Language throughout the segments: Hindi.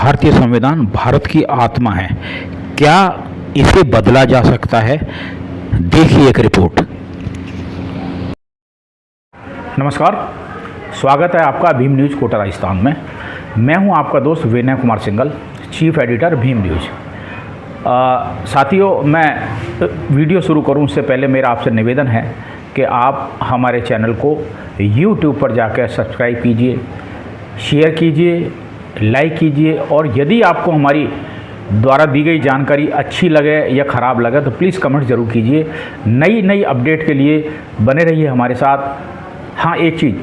भारतीय संविधान भारत की आत्मा है। क्या इसे बदला जा सकता है? देखिए एक रिपोर्ट। नमस्कार, स्वागत है आपका भीम न्यूज़ कोटा राजस्थान में। मैं हूं आपका दोस्त Vinay Kumar Singhal, chief editor Bhim News. साथियों, मैं वीडियो शुरू करूं उससे पहले मेरा आपसे निवेदन है कि आप हमारे चैनल को YouTube पर जाकर सब्सक्राइब कीजिए, शेयर कीजिए, लाइक कीजिए और यदि आपको हमारी द्वारा दी गई जानकारी अच्छी लगे या ख़राब लगे तो प्लीज़ कमेंट ज़रूर कीजिए। नई अपडेट के लिए बने रहिए हमारे साथ। हाँ, एक चीज़,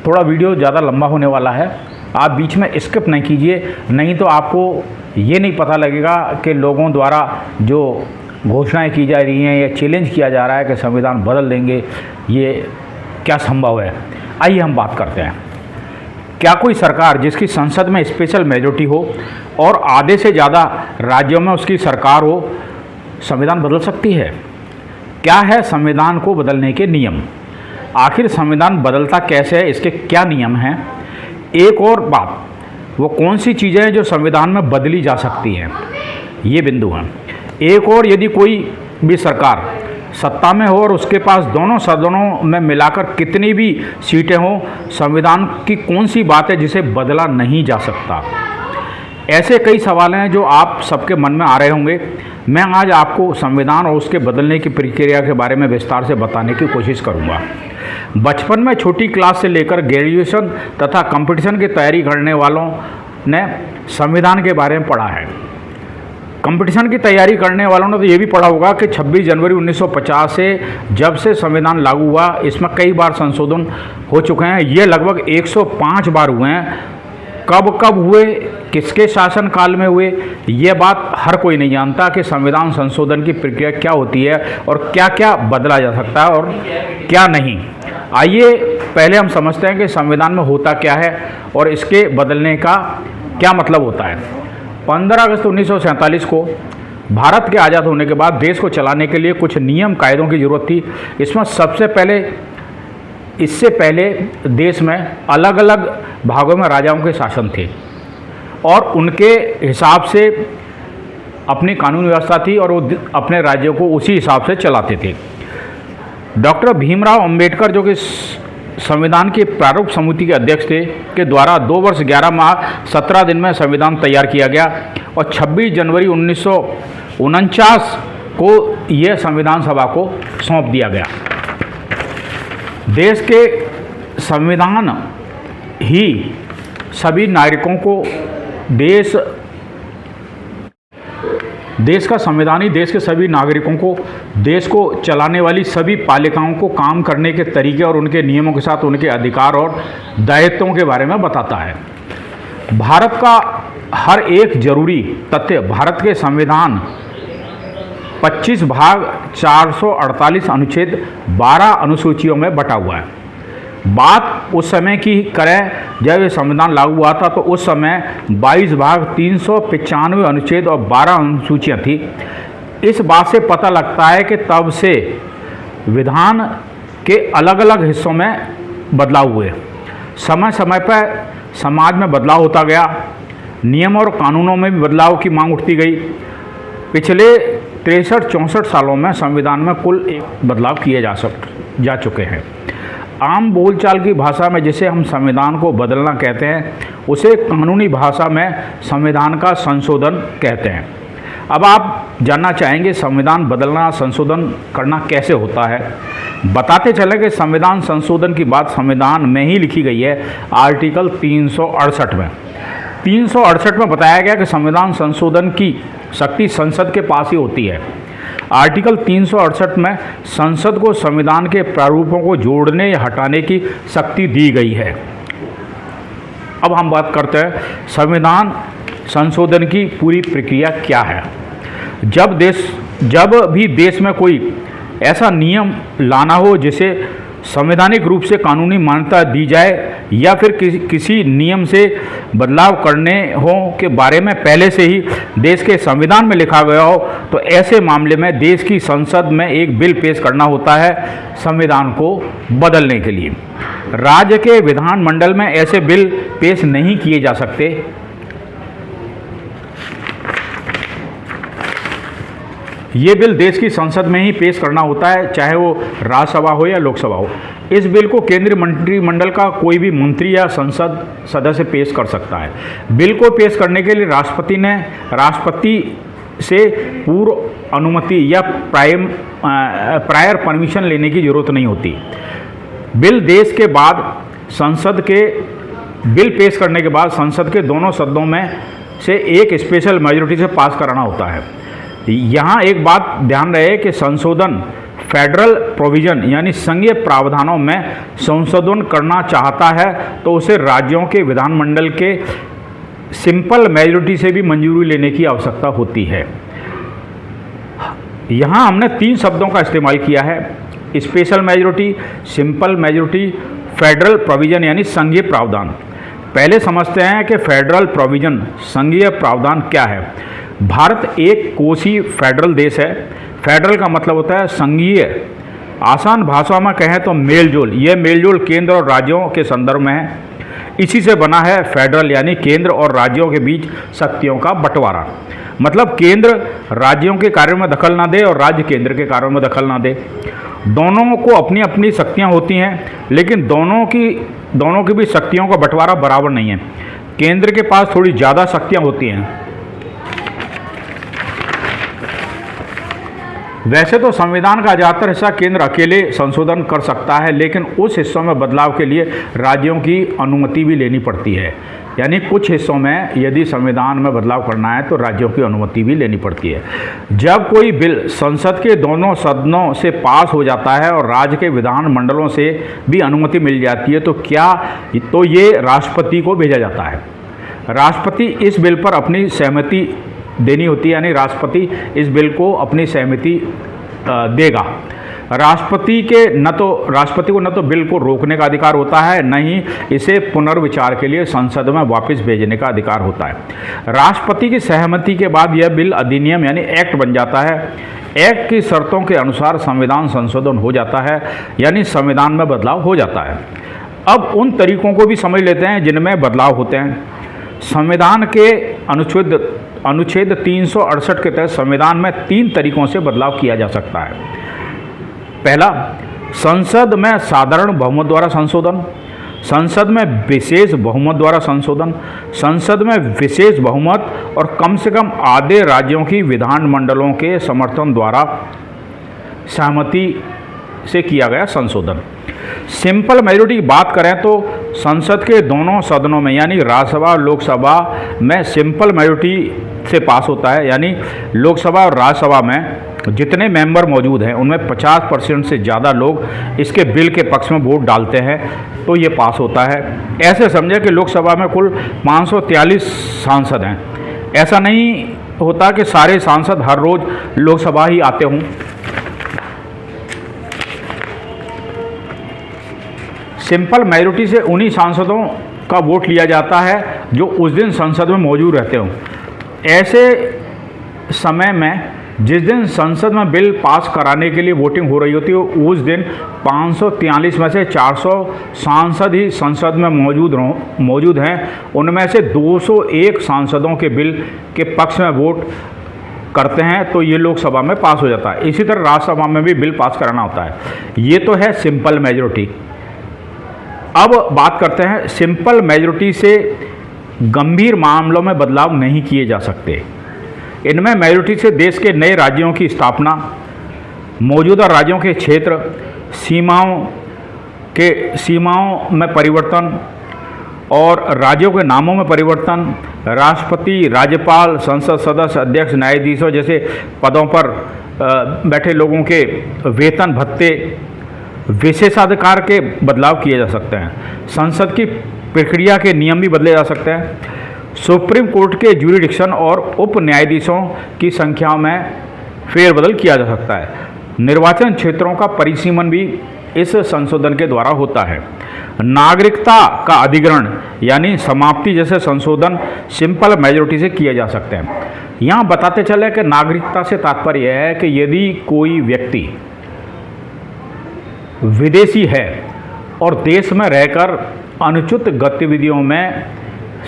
थोड़ा वीडियो ज़्यादा लंबा होने वाला है, आप बीच में स्किप नहीं कीजिए, नहीं तो आपको ये नहीं पता लगेगा कि लोगों द्वारा जो घोषणाएं की जा रही हैं या चैलेंज किया जा रहा है कि संविधान बदल देंगे, ये क्या संभव है। आइए हम बात करते हैं। क्या कोई सरकार जिसकी संसद में स्पेशल मेजॉरिटी हो और आधे से ज़्यादा राज्यों में उसकी सरकार हो, संविधान बदल सकती है? क्या है संविधान को बदलने के नियम? आखिर संविधान बदलता कैसे है, इसके क्या नियम हैं? एक और बात, वो कौन सी चीज़ें हैं जो संविधान में बदली जा सकती हैं, ये बिंदु हैं। एक और, यदि कोई भी सरकार सत्ता में हो और उसके पास दोनों सदनों में मिलाकर कितनी भी सीटें हों, संविधान की कौन सी बात है जिसे बदला नहीं जा सकता? ऐसे कई सवाल हैं जो आप सबके मन में आ रहे होंगे। मैं आज आपको संविधान और उसके बदलने की प्रक्रिया के बारे में विस्तार से बताने की कोशिश करूंगा। बचपन में छोटी क्लास से लेकर ग्रेजुएशन तथा कंपटीशन की तैयारी करने वालों ने संविधान के बारे में पढ़ा है। कंपटीशन की तैयारी करने वालों ने तो ये भी पढ़ा होगा कि 26 जनवरी 1950 से जब से संविधान लागू हुआ, इसमें कई बार संशोधन हो चुके हैं। ये लगभग 105 बार हुए हैं। कब कब हुए, किसके शासनकाल में हुए, ये बात हर कोई नहीं जानता कि संविधान संशोधन की प्रक्रिया क्या होती है और क्या क्या बदला जा सकता है और क्या नहीं। आइए पहले हम समझते हैं कि संविधान में होता क्या है और इसके बदलने का क्या मतलब होता है। 15 अगस्त 1947 को भारत के आज़ाद होने के बाद देश को चलाने के लिए कुछ नियम कायदों की ज़रूरत थी। इसमें इससे पहले देश में अलग अलग भागों में राजाओं के शासन थे और उनके हिसाब से अपनी कानून व्यवस्था थी और वो अपने राज्यों को उसी हिसाब से चलाते थे। डॉक्टर भीमराव अंबेडकर, जो कि संविधान की प्रारूप समिति के अध्यक्ष थे, के द्वारा 2 वर्ष 11 माह 17 दिन में संविधान तैयार किया गया और 26 जनवरी 1949 को यह संविधान सभा को सौंप दिया गया। देश के संविधान ही सभी नागरिकों को देश का संविधान ही देश के सभी नागरिकों को, देश को चलाने वाली सभी पालिकाओं को काम करने के तरीके और उनके नियमों के साथ उनके अधिकार और दायित्वों के बारे में बताता है। भारत का हर एक जरूरी तथ्य भारत के संविधान 25 भाग 448 अनुच्छेद 12 अनुसूचियों में बटा हुआ है। बात उस समय की करें जब ये संविधान लागू हुआ था, तो उस समय 22 भाग 395 अनुच्छेद और 12 अनुसूचियाँ थी। इस बात से पता लगता है कि तब से विधान के अलग अलग हिस्सों में बदलाव हुए। समय समय पर समाज में बदलाव होता गया, नियम और कानूनों में भी बदलाव की मांग उठती गई। पिछले 63-64 सालों में संविधान में कुल 1 बदलाव किए जा चुके हैं। आम बोलचाल की भाषा में जिसे हम संविधान को बदलना कहते हैं, उसे कानूनी भाषा में संविधान का संशोधन कहते हैं। अब आप जानना चाहेंगे संविधान बदलना, संशोधन करना कैसे होता है। बताते चले कि संविधान संशोधन की बात संविधान में ही लिखी गई है। आर्टिकल 368 में 368 में बताया गया कि संविधान संशोधन की शक्ति संसद के पास ही होती है। आर्टिकल 368 में संसद को संविधान के प्रारूपों को जोड़ने या हटाने की शक्ति दी गई है। अब हम बात करते हैं संविधान संशोधन की पूरी प्रक्रिया क्या है। जब भी देश में कोई ऐसा नियम लाना हो जिसे संवैधानिक रूप से कानूनी मान्यता दी जाए या फिर किसी नियम से बदलाव करने हो के बारे में पहले से ही देश के संविधान में लिखा गया हो, तो ऐसे मामले में देश की संसद में एक बिल पेश करना होता है संविधान को बदलने के लिए। राज्य के विधानमंडल में ऐसे बिल पेश नहीं किए जा सकते। ये बिल देश की संसद में ही पेश करना होता है, चाहे वो राज्यसभा हो या लोकसभा हो। इस बिल को केंद्रीय मंत्रिमंडल का कोई भी मंत्री या संसद सदस्य पेश कर सकता है। बिल को पेश करने के लिए राष्ट्रपति से पूर्व अनुमति या प्रायर परमिशन लेने की जरूरत नहीं होती। बिल पेश करने के बाद संसद के दोनों सदनों में से एक स्पेशल मेजॉरिटी से पास कराना होता है। यहाँ एक बात ध्यान रहे कि संशोधन फेडरल प्रोविजन यानी संघीय प्रावधानों में संशोधन करना चाहता है तो उसे राज्यों के विधानमंडल के सिंपल मेजॉरिटी से भी मंजूरी लेने की आवश्यकता होती है। यहाँ हमने 3 शब्दों का इस्तेमाल किया है, special majority, simple majority, federal provision यानी संघीय प्रावधान। पहले समझते हैं कि फेडरल प्रोविजन संघीय प्रावधान क्या है। भारत एक कोसी फेडरल देश है। फेडरल का मतलब होता है संघीय। आसान भाषा में कहें तो मेलजोल। यह मेलजोल केंद्र और राज्यों के संदर्भ में है। इसी से बना है फेडरल यानी केंद्र और राज्यों के बीच शक्तियों का बंटवारा। मतलब केंद्र राज्यों के कार्यों में दखल ना दे और राज्य केंद्र के कार्यों में दखल ना दे। दोनों को अपनी अपनी शक्तियाँ होती हैं, लेकिन दोनों की भी शक्तियों का बंटवारा बराबर नहीं है। केंद्र के पास थोड़ी ज़्यादा शक्तियाँ होती हैं। वैसे तो संविधान का ज़्यादातर हिस्सा केंद्र अकेले संशोधन कर सकता है, लेकिन उस हिस्सों में बदलाव के लिए राज्यों की अनुमति भी लेनी पड़ती है। यानी कुछ हिस्सों में यदि संविधान में बदलाव करना है तो राज्यों की अनुमति भी लेनी पड़ती है। जब कोई बिल संसद के दोनों सदनों से पास हो जाता है और राज्य के विधानमंडलों से भी अनुमति मिल जाती है तो ये राष्ट्रपति को भेजा जाता है। राष्ट्रपति इस बिल पर अपनी सहमति देनी होती है, यानी राष्ट्रपति इस बिल को अपनी सहमति देगा। राष्ट्रपति को न तो बिल को रोकने का अधिकार होता है, न ही इसे पुनर्विचार के लिए संसद में वापस भेजने का अधिकार होता है। राष्ट्रपति की सहमति के बाद यह बिल अधिनियम यानी एक्ट बन जाता है। एक्ट की शर्तों के अनुसार संविधान संशोधन हो जाता है, यानी संविधान में बदलाव हो जाता है। अब उन तरीकों को भी समझ लेते हैं जिनमें बदलाव होते हैं। संविधान के अनुच्छेद 368 के तहत संविधान में 3 तरीकों से बदलाव किया जा सकता है। पहला, संसद में साधारण बहुमत द्वारा संशोधन, संसद में विशेष बहुमत द्वारा संशोधन, संसद में विशेष बहुमत और कम से कम आधे राज्यों की विधानमंडलों के समर्थन द्वारा सहमति से किया गया संशोधन। सिंपल मेजॉरिटी की बात करें तो संसद के दोनों सदनों में यानी राज्यसभा और लोकसभा में सिंपल मेजॉरिटी से पास होता है। यानी लोकसभा और राज्यसभा में जितने मेंबर मौजूद हैं उनमें 50% से ज़्यादा लोग इसके बिल के पक्ष में वोट डालते हैं तो ये पास होता है। ऐसे समझे कि लोकसभा में कुल 543 सांसद हैं। ऐसा नहीं होता कि सारे सांसद हर रोज़ लोकसभा ही आते हों। सिंपल मेजॉरिटी से उन्हीं सांसदों का वोट लिया जाता है जो उस दिन संसद में मौजूद रहते हों। ऐसे समय में जिस दिन संसद में बिल पास कराने के लिए वोटिंग हो रही होती है उस दिन 543 में से 400 सांसद ही संसद में मौजूद हैं। उनमें से 201 सांसदों के बिल के पक्ष में वोट करते हैं तो ये लोकसभा में पास हो जाता है। इसी तरह राज्यसभा में भी बिल पास कराना होता है। ये तो है सिंपल मेजॉरिटी। अब बात करते हैं सिंपल मेजॉरिटी से गंभीर मामलों में बदलाव नहीं किए जा सकते। इनमें मेजॉरिटी से देश के नए राज्यों की स्थापना, मौजूदा राज्यों के क्षेत्र, सीमाओं में परिवर्तन और राज्यों के नामों में परिवर्तन, राष्ट्रपति, राज्यपाल, संसद सदस्य, अध्यक्ष, न्यायाधीशों जैसे पदों पर बैठे लोगों के वेतन भत्ते, विशेषाधिकार के बदलाव किए जा सकते हैं। संसद की प्रक्रिया के नियम भी बदले जा सकते हैं। सुप्रीम कोर्ट के ज्यूरिडिक्शन और उप न्यायाधीशों की संख्या में फेरबदल किया जा सकता है। निर्वाचन क्षेत्रों का परिसीमन भी इस संशोधन के द्वारा होता है। नागरिकता का अधिग्रहण यानी समाप्ति जैसे संशोधन सिंपल मेजॉरिटी से किए जा सकते हैं। यहाँ बताते चले कि नागरिकता से तात्पर्य यह है कि यदि कोई व्यक्ति विदेशी है और देश में रहकर अनुचित गतिविधियों में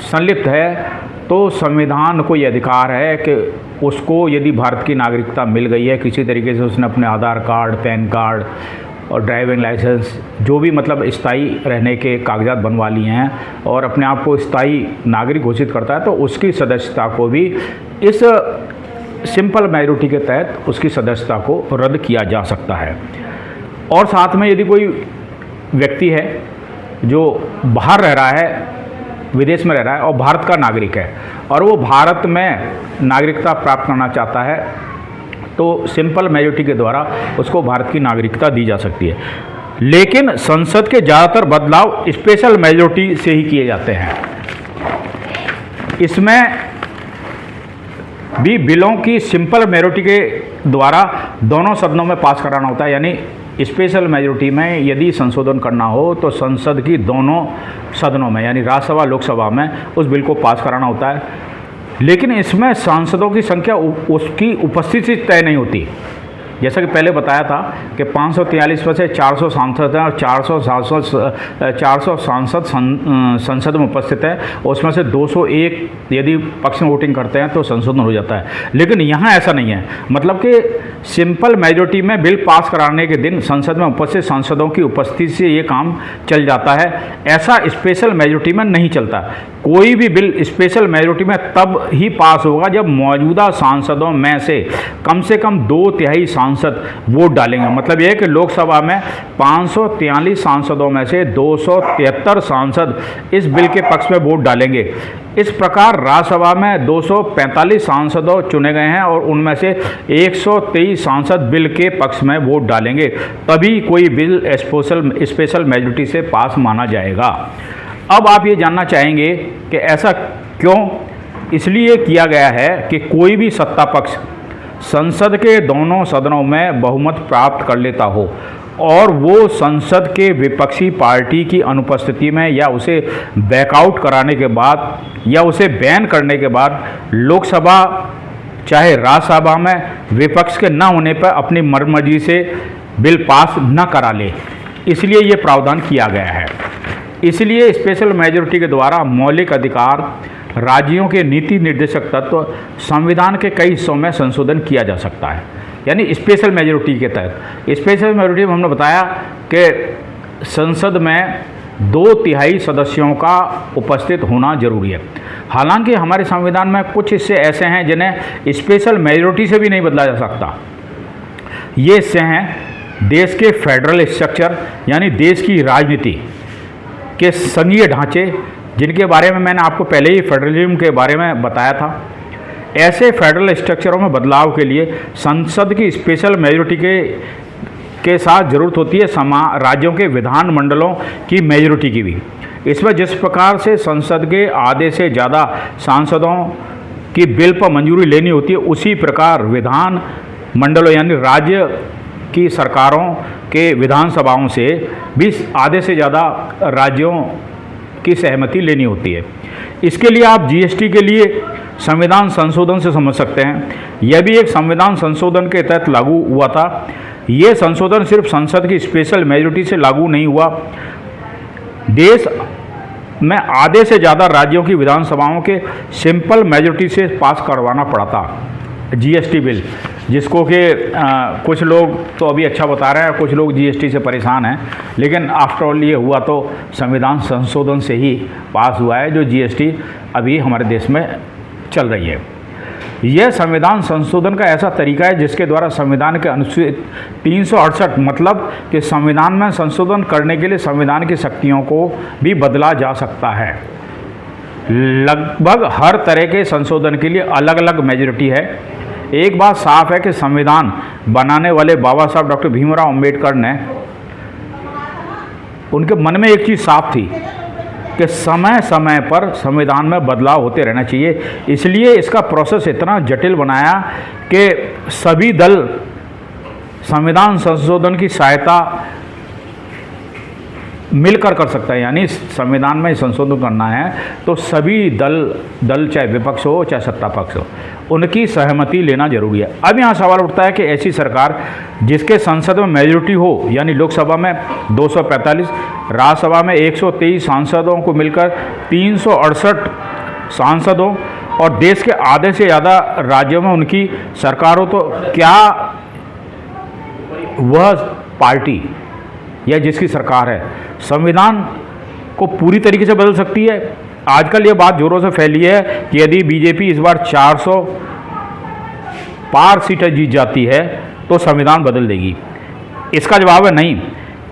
संलिप्त है तो संविधान को ये अधिकार है कि उसको यदि भारत की नागरिकता मिल गई है, किसी तरीके से उसने अपने आधार कार्ड, पैन कार्ड और ड्राइविंग लाइसेंस जो भी मतलब स्थायी रहने के कागजात बनवा लिए हैं और अपने आप को स्थायी नागरिक घोषित करता है, तो उसकी सदस्यता को भी इस सिंपल मेजॉरिटी के तहत उसकी सदस्यता को रद्द किया जा सकता है। और साथ में यदि कोई व्यक्ति है जो बाहर रह रहा है, विदेश में रह रहा है और भारत का नागरिक है और वो भारत में नागरिकता प्राप्त करना चाहता है, तो सिंपल मेजॉरिटी के द्वारा उसको भारत की नागरिकता दी जा सकती है। लेकिन संसद के ज़्यादातर बदलाव स्पेशल मेजॉरिटी से ही किए जाते हैं। इसमें भी बिलों की सिंपल मेजॉरिटी के द्वारा दोनों सदनों में पास कराना होता है। यानी स्पेशल मेजॉरिटी में यदि संशोधन करना हो तो संसद की दोनों सदनों में यानी राज्यसभा लोकसभा में उस बिल को पास कराना होता है। लेकिन इसमें सांसदों की संख्या उसकी उपस्थिति से तय नहीं होती। जैसा कि पहले बताया था कि 543 में से 400 सांसद हैं और 400 सांसद संसद में उपस्थित है, उसमें से 201 यदि पक्ष में वोटिंग करते हैं तो संशोधन हो जाता है। लेकिन यहाँ ऐसा नहीं है, मतलब कि सिंपल मेजॉरिटी में बिल पास कराने के दिन संसद में उपस्थित सांसदों की उपस्थिति से ये काम चल जाता है। ऐसा स्पेशल मेजॉरिटी में नहीं चलता। कोई भी बिल स्पेशल मेजॉरिटी में तब ही पास होगा जब मौजूदा सांसदों में से कम 2/3 सांसद वोट डालेंगे। मतलब यह है कि लोकसभा में 543 सांसदों में से 273 सांसद इस बिल के पक्ष में वोट डालेंगे। इस प्रकार राज्यसभा में 245 सांसद चुने गए हैं और उनमें से 123 सांसद बिल के पक्ष में वोट डालेंगे, तभी कोई बिल स्पेशल मेजॉरिटी से पास माना जाएगा। अब आप ये जानना चाहेंगे कि ऐसा क्यों? इसलिए किया गया है कि कोई भी सत्ता पक्ष संसद के दोनों सदनों में बहुमत प्राप्त कर लेता हो और वो संसद के विपक्षी पार्टी की अनुपस्थिति में या उसे बैकआउट कराने के बाद या उसे बैन करने के बाद लोकसभा चाहे राज्यसभा में विपक्ष के न होने पर अपनी मर्जी से बिल पास न करा ले। इसलिए ये प्रावधान किया गया है। इसलिए स्पेशल मेजॉरिटी के द्वारा मौलिक अधिकार, राज्यों के नीति निर्देशक तत्व, संविधान के कई हिस्सों में संशोधन किया जा सकता है। यानी स्पेशल मेजॉरिटी के तहत स्पेशल मेजॉरिटी में हमने बताया कि संसद में 2/3 सदस्यों का उपस्थित होना जरूरी है। हालांकि हमारे संविधान में कुछ हिस्से ऐसे हैं जिन्हें स्पेशल मेजॉरिटी से भी नहीं बदला जा सकता। ये हिस्से हैं देश के फेडरल स्ट्रक्चर यानी देश की राजनीति के संघीय ढांचे, जिनके बारे में मैंने आपको पहले ही फेडरलिज्म के बारे में बताया था। ऐसे फेडरल स्ट्रक्चरों में बदलाव के लिए संसद की स्पेशल मेजॉरिटी के साथ ज़रूरत होती है राज्यों के विधानमंडलों की मेजॉरिटी की भी। इसमें जिस प्रकार से संसद के आधे से ज़्यादा सांसदों की बिल पर मंजूरी लेनी होती है, उसी प्रकार विधान मंडलों यानी राज्य की सरकारों के विधानसभाओं से भी आधे से ज़्यादा राज्यों की सहमति लेनी होती है। इसके लिए आप जीएसटी के लिए संविधान संशोधन से समझ सकते हैं। यह भी एक संविधान संशोधन के तहत लागू हुआ था। यह संशोधन सिर्फ संसद की स्पेशल मेजॉरिटी से लागू नहीं हुआ, देश में आधे से ज़्यादा राज्यों की विधानसभाओं के सिंपल मेजॉरिटी से पास करवाना पड़ा था जीएसटी बिल, जिसको कि कुछ लोग तो अभी अच्छा बता रहे हैं, कुछ लोग जीएसटी से परेशान हैं, लेकिन आफ्टर ऑल ये हुआ तो संविधान संशोधन से ही पास हुआ है, जो जीएसटी अभी हमारे देश में चल रही है। यह संविधान संशोधन का ऐसा तरीका है जिसके द्वारा संविधान के अनुच्छेद 368 मतलब कि संविधान में संशोधन करने के लिए संविधान की शक्तियों को भी बदला जा सकता है। लगभग हर तरह के संशोधन के लिए अलग अलग मेजॉरिटी है। एक बात साफ है कि संविधान बनाने वाले बाबा साहब डॉक्टर भीमराव अंबेडकर ने, उनके मन में एक चीज़ साफ थी कि समय समय पर संविधान में बदलाव होते रहना चाहिए। इसलिए इसका प्रोसेस इतना जटिल बनाया कि सभी दल संविधान संशोधन की सहायता मिलकर कर सकता है। यानी संविधान में संशोधन करना है तो सभी दल चाहे विपक्ष हो चाहे सत्ता पक्ष हो, उनकी सहमति लेना जरूरी है। अब यहाँ सवाल उठता है कि ऐसी सरकार जिसके संसद में मेजॉरिटी हो, यानी लोकसभा में 245, राज्यसभा में 123 सांसदों को मिलकर 368 सांसद हो और देश के आधे से ज़्यादा राज्यों में उनकी सरकार हो, तो क्या वह पार्टी या जिसकी सरकार है संविधान को पूरी तरीके से बदल सकती है? आजकल ये बात जोरों से फैली है कि यदि बीजेपी इस बार 400 पार सीटें जीत जाती है तो संविधान बदल देगी। इसका जवाब है नहीं,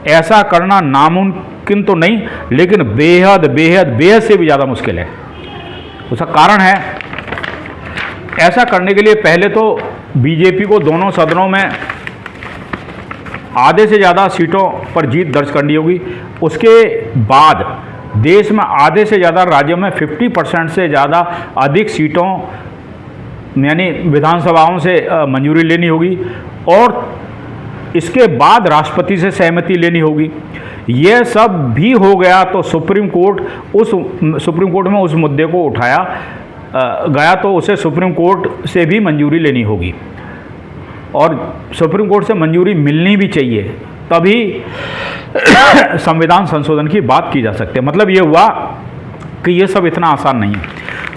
ऐसा करना नामुमकिन तो नहीं, लेकिन बेहद बेहद बेहद से भी ज़्यादा मुश्किल है। उसका कारण है, ऐसा करने के लिए पहले तो बीजेपी को दोनों सदनों में आधे से ज़्यादा सीटों पर जीत दर्ज करनी होगी। उसके बाद देश में आधे से ज़्यादा राज्यों में 50% से ज़्यादा अधिक सीटों यानी विधानसभाओं से मंजूरी लेनी होगी और इसके बाद राष्ट्रपति से सहमति लेनी होगी। यह सब भी हो गया तो सुप्रीम कोर्ट में उस मुद्दे को उठाया गया तो उसे सुप्रीम कोर्ट से भी मंजूरी लेनी होगी और सुप्रीम कोर्ट से मंजूरी मिलनी भी चाहिए, तभी संविधान संशोधन की बात की जा सकती है। मतलब ये हुआ कि ये सब इतना आसान नहीं है।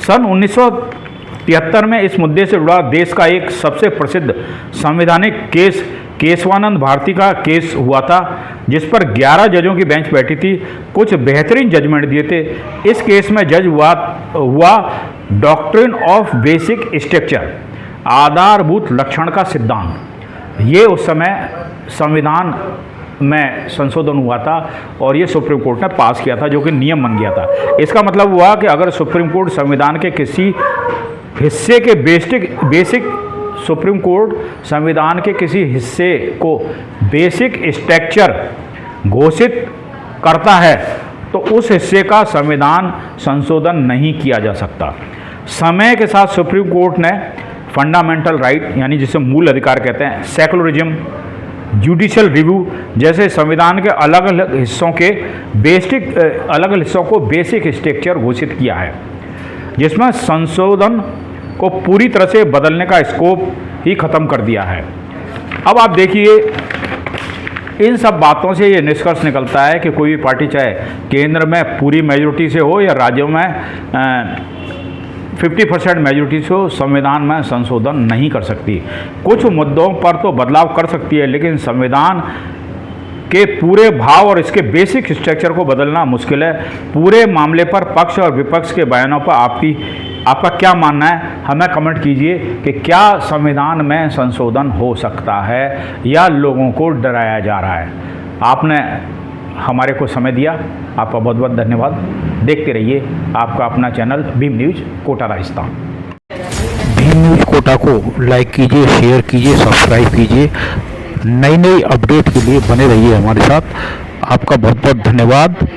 सन 1973 में इस मुद्दे से जुड़ा देश का एक सबसे प्रसिद्ध संवैधानिक केस केशवानंद भारती का केस हुआ था, जिस पर 11 जजों की बेंच बैठी थी। कुछ बेहतरीन जजमेंट दिए थे। इस केस में जज हुआ डॉक्ट्रिन ऑफ बेसिक स्ट्रक्चर, आधारभूत लक्षण का सिद्धांत। ये उस समय संविधान में संशोधन हुआ था और ये सुप्रीम कोर्ट ने पास किया था, जो कि नियम बन गया था। इसका मतलब हुआ कि अगर सुप्रीम कोर्ट संविधान के किसी हिस्से के सुप्रीम कोर्ट संविधान के किसी हिस्से को बेसिक स्ट्रक्चर घोषित करता है तो उस हिस्से का संविधान संशोधन नहीं किया जा सकता। समय के साथ सुप्रीम कोर्ट ने फंडामेंटल राइट यानी जिसे मूल अधिकार कहते हैं, सेकुलरिज्म, जुडिशियल रिव्यू जैसे संविधान के अलग अलग हिस्सों को बेसिक स्ट्रक्चर घोषित किया है, जिसमें संशोधन को पूरी तरह से बदलने का स्कोप ही खत्म कर दिया है। अब आप देखिए, इन सब बातों से ये निष्कर्ष निकलता है कि कोई भी पार्टी चाहे केंद्र में पूरी मेजॉरिटी से हो या राज्यों में 50% मेजॉरिटी से हो, संविधान में संशोधन नहीं कर सकती। कुछ मुद्दों पर तो बदलाव कर सकती है, लेकिन संविधान के पूरे भाव और इसके बेसिक स्ट्रक्चर को बदलना मुश्किल है। पूरे मामले पर पक्ष और विपक्ष के बयानों पर आपका क्या मानना है? हमें कमेंट कीजिए कि क्या संविधान में संशोधन हो सकता है या लोगों को डराया जा रहा है। आपने हमारे को समय दिया, आपका बहुत बहुत धन्यवाद। देखते रहिए आपका अपना channel Bhim news Kota Rajasthan. Bhim news Kota को लाइक कीजिए, शेयर कीजिए, सब्सक्राइब कीजिए। नई नई अपडेट के लिए बने रहिए हमारे साथ। आपका बहुत बहुत धन्यवाद।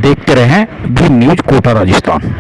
देखते रहें भीम न्यूज़ कोटा राजस्थान।